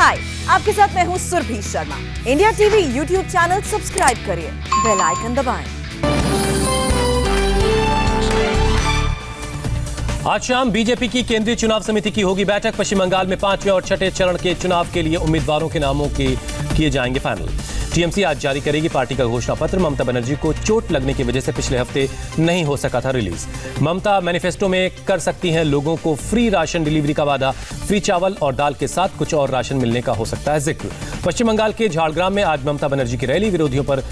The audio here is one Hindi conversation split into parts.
हाय, आपके साथ मैं हूँ Surabhi Sharma. India TV YouTube channel subscribe करिए, बेल आइकन दबाएं। आज शाम बीजेपी की केंद्रीय चुनाव समिति की होगी बैठक। पश्चिम बंगाल में 5वें और 6ठे चरण के चुनाव के लिए उम्मीदवारों के नामों के किए जाएंगे फाइनल। टीएमसी आज जारी करेगी पार्टी का घोषणा पत्र। ममता बनर्जी को चोट लगने की वजह से पिछले हफ्ते नहीं हो सका था रिलीज। ममता मैनिफेस्टो में कर सकती हैं लोगों को फ्री राशन डिलीवरी का वादा। फ्री चावल और दाल के साथ कुछ और राशन मिलने का हो सकता है जिक्र। पश्चिम बंगाल के झाड़ग्राम में आज ममता बनर्जी की रैली। विरोधियों पर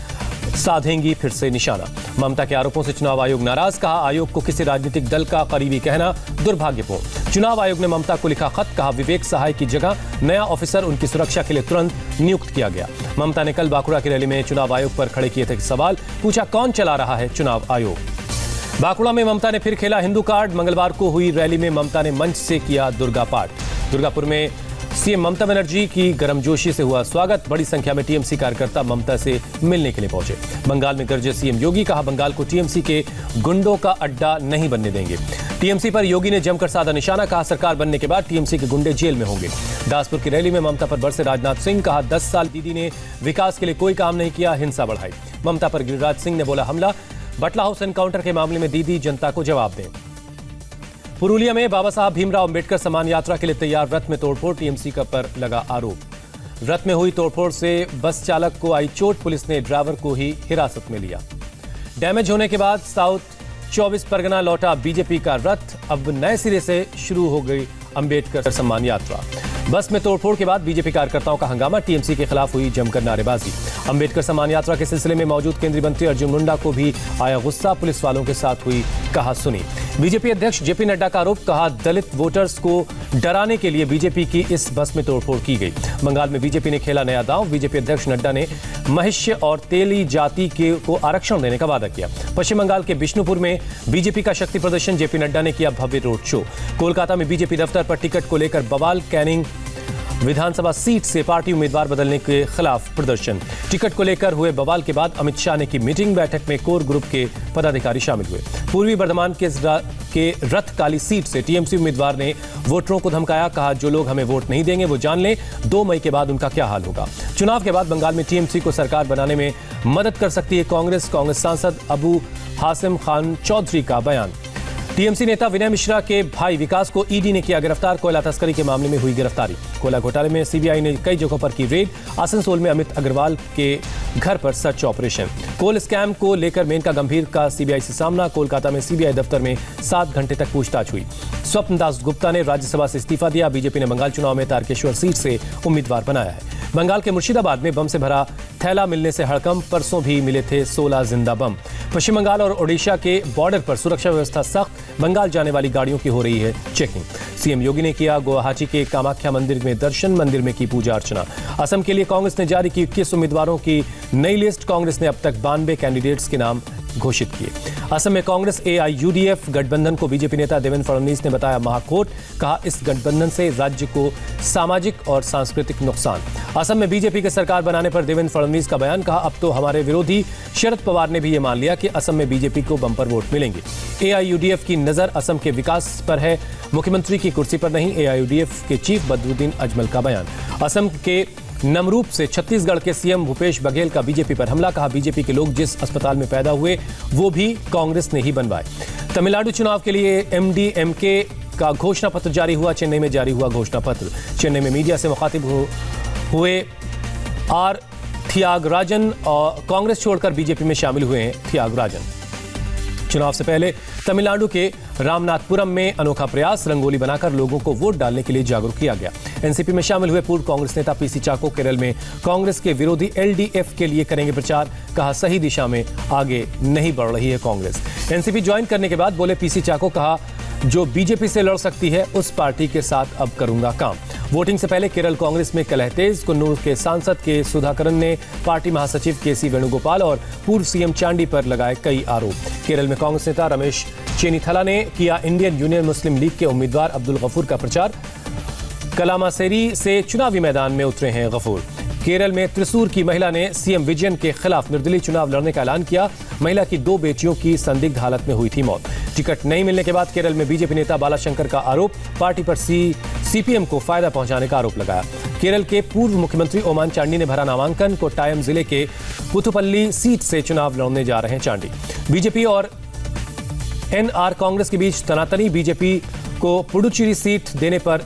साधेंगी फिर से निशाना। ममता के आरोपों से चुनाव आयोग नाराज। कहा आयोग को किसी राजनीतिक दल का करीबी कहना दुर्भाग्यपूर्ण। चुनाव आयोग ने ममता को लिखा खत। कहा विवेक सहाय की जगह नया ऑफिसर उनकी सुरक्षा के लिए तुरंत नियुक्त किया गया। ममता ने कल बांकुड़ा की रैली में चुनाव आयोग पर खड़े किए थे सवाल। पूछा कौन चला रहा है चुनाव आयोग। बांकुड़ा में ममता ने फिर खेला हिंदू कार्ड। मंगलवार को हुई रैली में ममता ने मंच से किया दुर्गा पाठ। दुर्गापुर में सीएम ममता बनर्जी की गर्मजोशी से हुआ स्वागत। बड़ी संख्या में टीएमसी कार्यकर्ता ममता से मिलने के लिए पहुंचे। बंगाल में गरजे सीएम योगी। कहा बंगाल को टीएमसी के गुंडों का अड्डा नहीं बनने देंगे। टीएमसी पर योगी ने जमकर साधा निशाना। कहा सरकार बनने के बाद टीएमसी के गुंडे जेल में होंगे। दासपुर की रैली में ममता पर बरसे राजनाथ सिंह। कहा 10 साल दीदी ने विकास के लिए कोई काम नहीं किया, हिंसा बढ़ाई। ममता पर गिरिराज सिंह ने बोला हमला। बटला हाउस एनकाउंटर के मामले में दीदी जनता को जवाब दें। पुरुलिया में बाबा साहब भीमराव अंबेडकर सम्मान यात्रा के लिए तैयार रथ में तोड़फोड़। टीएमसी का पर लगा आरोप। रथ में हुई तोड़फोड़ से बस चालक को आई चोट। पुलिस ने ड्राइवर को ही हिरासत में लिया। डैमेज होने के बाद साउथ 24 परगना लौटा बीजेपी का रथ। अब नए सिरे से शुरू हो गई अंबेडकर सम्मान यात्रा। बस में तोड़फोड़ के बाद बीजेपी कार्यकर्ताओं का हंगामा। टीएमसी के खिलाफ हुई जमकर नारेबाजी। अंबेडकर सम्मान यात्रा के सिलसिले में मौजूद केंद्रीय मंत्री अर्जुन मुंडा को भी आया गुस्सा। पुलिस वालों के साथ हुई कहा सुनी। बीजेपी अध्यक्ष जेपी नड्डा का आरोप। कहा दलित वोटर्स को डराने के लिए बीजेपी की इस बस में तोड़फोड़ की गई। बंगाल में बीजेपी ने खेला नया दांव। बीजेपी अध्यक्ष नड्डा ने महिष्य और तेली जाति को आरक्षण देने का वादा किया। पश्चिम बंगाल के बिष्णुपुर में बीजेपी का शक्ति प्रदर्शन। जेपी नड्डा ने किया भव्य रोड शो। कोलकाता में बीजेपी दफ्तर पर टिकट को लेकर बवाल। कैनिंग विधानसभा सीट से पार्टी उम्मीदवार बदलने के खिलाफ प्रदर्शन। टिकट को लेकर हुए बवाल के बाद अमित शाह ने की मीटिंग। बैठक में कोर ग्रुप के पदाधिकारी शामिल हुए। पूर्वी बर्धमान के रथकाली सीट से टीएमसी उम्मीदवार ने वोटरों को धमकाया। कहा जो लोग हमें वोट नहीं देंगे वो जान लें 2 मई के बाद उनका क्या हाल होगा। चुनाव के बाद बंगाल में टीएमसी को सरकार बनाने में मदद कर सकती है कांग्रेस सांसद अबू हासिम खान चौधरी का बयान। टीएमसी नेता विनय मिश्रा के भाई विकास को ईडी ने किया गिरफ्तार। कोयला तस्करी के मामले में हुई गिरफ्तारी। कोयला घोटाले में सीबीआई ने कई जगहों पर की रेड। आसनसोल में अमित अग्रवाल के घर पर सर्च ऑपरेशन। कोल स्कैम को लेकर मेनका गंभीर का सीबीआई से सामना। कोलकाता में सीबीआई दफ्तर में 7 घंटे तक पूछताछ हुई। स्वप्न दास गुप्ता ने राज्यसभा से इस्तीफा दिया। बीजेपी ने बंगाल चुनाव में तारकेश्वर सीट से उम्मीदवार बनाया है। बंगाल के मुर्शिदाबाद में बम से भरा थैला मिलने से हड़कंप। परसों भी मिले थे 16 जिंदा बम। पश्चिम बंगाल और ओडिशा के बॉर्डर पर सुरक्षा व्यवस्था सख्त। बंगाल जाने वाली गाड़ियों की हो रही है चेकिंग। सीएम योगी ने किया गुवाहाटी के कामाख्या मंदिर में दर्शन। मंदिर में की पूजा अर्चना। असम के लिए कांग्रेस ने जारी की 21 उम्मीदवारों की नई लिस्ट। कांग्रेस ने अब तक 92 कैंडिडेट्स के नाम घोषित किए। असम में कांग्रेस एआईयूडीएफ गठबंधन को बीजेपी नेता देवेंद्र फडणवीस ने बताया महाकोट। कहा इस गठबंधन से राज्य को सामाजिक और सांस्कृतिक नुकसान। असम में बीजेपी की सरकार बनाने पर देवेंद्र फडणवीस का बयान। कहा अब तो हमारे विरोधी शरद पवार ने भी ये मान लिया कि असम में बीजेपी को बम्पर वोट मिलेंगे। एआईयूडीएफ की नजर असम के विकास पर है, मुख्यमंत्री की कुर्सी पर नहीं। एआईयूडीएफ के चीफ बदरुद्दीन अजमल का बयान। असम के नमरूप से छत्तीसगढ़ के सीएम भूपेश बघेल का बीजेपी पर हमला। कहा बीजेपी के लोग जिस अस्पताल में पैदा हुए वो भी कांग्रेस ने ही बनवाए। तमिलनाडु चुनाव के लिए एमडीएमके का घोषणा पत्र जारी हुआ। चेन्नई में जारी हुआ घोषणा पत्र। चेन्नई में मीडिया से मुखातिब हुए आर थियागराजन और कांग्रेस छोड़कर बीजेपी में शामिल हुए हैं थियागराजन। चुनाव से पहले तमिलनाडु के रामनाथपुरम में अनोखा प्रयास। रंगोली बनाकर लोगों को वोट डालने के लिए जागरूक किया गया। एनसीपी में शामिल हुए पूर्व कांग्रेस नेता पीसी चाको केरल में कांग्रेस के विरोधी एलडीएफ के लिए करेंगे प्रचार। कहा सही दिशा में आगे नहीं बढ़ रही है कांग्रेस। एनसीपी ज्वाइन करने के बाद बोले पीसी चाको। कहा जो बीजेपी से लड़ सकती है उस पार्टी के साथ अब करूंगा काम। वोटिंग से पहले केरल कांग्रेस में कलह तेज। कुन्नूर के सांसद के सुधाकरन ने पार्टी महासचिव केसी वेणुगोपाल और पूर्व सीएम चांडी पर लगाए कई आरोप। केरल में कांग्रेस नेता रमेश चेनिथला ने किया इंडियन यूनियन मुस्लिम लीग के उम्मीदवार अब्दुल गफूर का प्रचार। कलामासेरी से चुनावी मैदान में उतरे हैं गफूर। केरल में त्रिसूर की महिला ने सीएम विजयन के खिलाफ निर्दलीय चुनाव लड़ने का ऐलान किया। महिला की 2 बेटियों की संदिग्ध हालत में हुई थी मौत। टिकट नहीं मिलने के बाद केरल में बीजेपी नेता बालाशंकर का आरोप। पार्टी पर सीपीएम को फायदा पहुंचाने का आरोप लगाया। केरल के पूर्व मुख्यमंत्री ओमान चांडी ने भरा नामांकन। कोट्टायम जिले के पुथुपल्ली सीट से चुनाव लड़ने जा रहे हैं चांडी। बीजेपी और एनआर कांग्रेस के बीच तनातनी। बीजेपी को पुडुचेरी सीट देने पर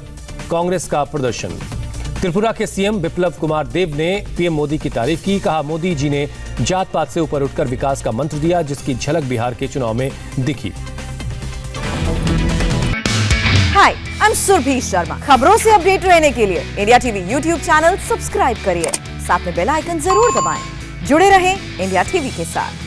कांग्रेस का प्रदर्शन। त्रिपुरा के सीएम बिप्लब कुमार देब ने पीएम मोदी की तारीफ की। कहा, मोदी जी ने जात पात से ऊपर उठकर विकास का मंत्र दिया, जिसकी झलक बिहार के चुनाव में दिखी। हाय, आई एम सुरभि शर्मा। खबरों से अपडेट रहने के लिए India TV YouTube channel subscribe करिए, साथ में बेल आइकन जरूर दबाएं। जुड़े रहें इंडिया टीवी के साथ।